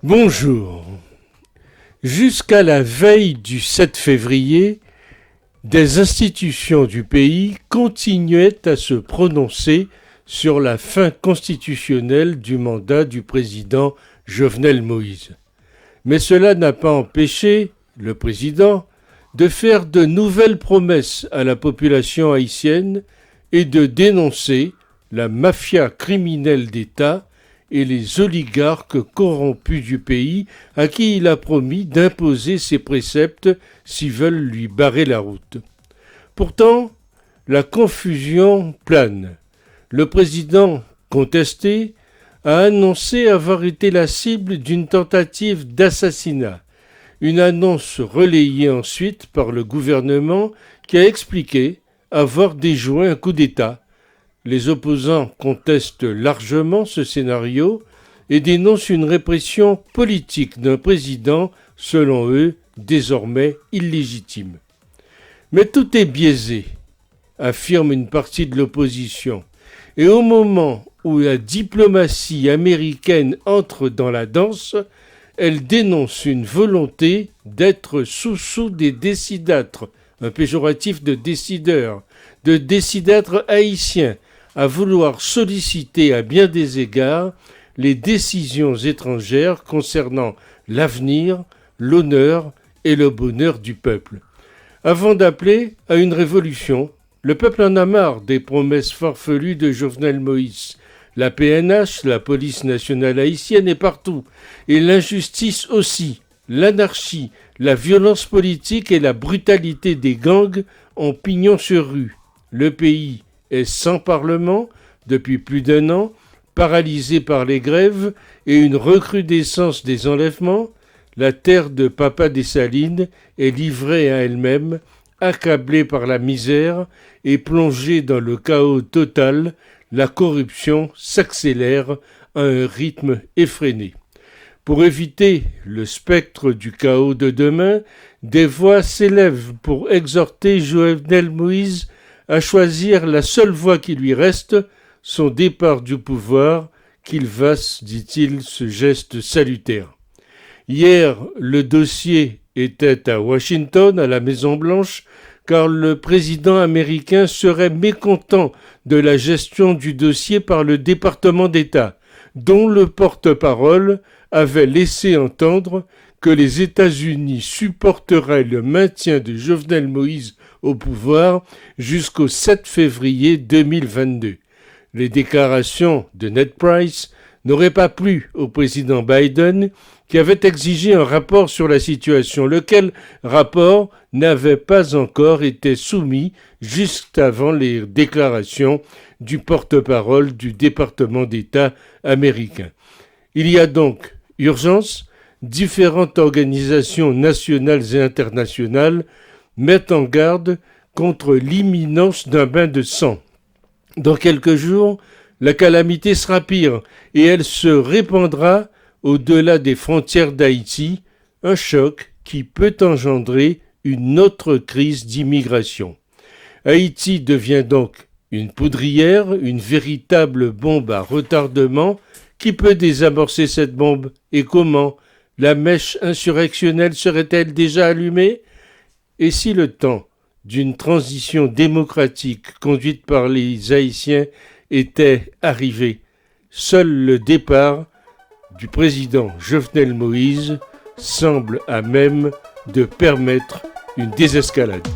Bonjour. Jusqu'à la veille du 7 février, des institutions du pays continuaient à se prononcer sur la fin constitutionnelle du mandat du président Jovenel Moïse. Mais cela n'a pas empêché le président de faire de nouvelles promesses à la population haïtienne et de dénoncer la mafia criminelle d'État et les oligarques corrompus du pays à qui il a promis d'imposer ses préceptes s'ils veulent lui barrer la route. Pourtant, la confusion plane. Le président contesté a annoncé avoir été la cible d'une tentative d'assassinat. Une annonce relayée ensuite par le gouvernement qui a expliqué avoir déjoué un coup d'État. Les opposants contestent largement ce scénario et dénoncent une répression politique d'un président, selon eux, désormais illégitime. Mais tout est biaisé, affirme une partie de l'opposition. Et au moment où la diplomatie américaine entre dans la danse, elle dénonce une volonté d'être sous des décidâtres, un péjoratif de décideurs haïtiens, à vouloir solliciter à bien des égards les décisions étrangères concernant l'avenir, l'honneur et le bonheur du peuple. Avant d'appeler à une révolution, le peuple en a marre des promesses farfelues de Jovenel Moïse. La PNH, la police nationale haïtienne est partout, et l'injustice aussi, l'anarchie, la violence politique et la brutalité des gangs ont pignon sur rue. Le pays est sans parlement depuis plus d'1 an, paralysé par les grèves et une recrudescence des enlèvements. La terre de Papa Dessalines est livrée à elle-même, accablée par la misère et plongée dans le chaos total. La corruption s'accélère à un rythme effréné. Pour éviter le spectre du chaos de demain, des voix s'élèvent pour exhorter Jovenel Moïse à choisir la seule voie qui lui reste, son départ du pouvoir, qu'il fasse, dit-il, ce geste salutaire. Hier, le dossier était à Washington, à la Maison-Blanche, car le président américain serait mécontent de la gestion du dossier par le département d'État, dont le porte-parole avait laissé entendre que les États-Unis supporteraient le maintien de Jovenel Moïse au pouvoir jusqu'au 7 février 2022. Les déclarations de Ned Price n'auraient pas plu au président Biden, qui avait exigé un rapport sur la situation, lequel rapport n'avait pas encore été soumis juste avant les déclarations du porte-parole du département d'État américain. Il y a donc urgence. Différentes organisations nationales et internationales mettent en garde contre l'imminence d'un bain de sang. Dans quelques jours, la calamité sera pire et elle se répandra au-delà des frontières d'Haïti, un choc qui peut engendrer une autre crise d'immigration. Haïti devient donc une poudrière, une véritable bombe à retardement. Qui peut désamorcer cette bombe et comment? La mèche insurrectionnelle serait-elle déjà allumée? Et si le temps d'une transition démocratique conduite par les Haïtiens était arrivé? Seul le départ du président Jovenel Moïse semble à même de permettre une désescalade.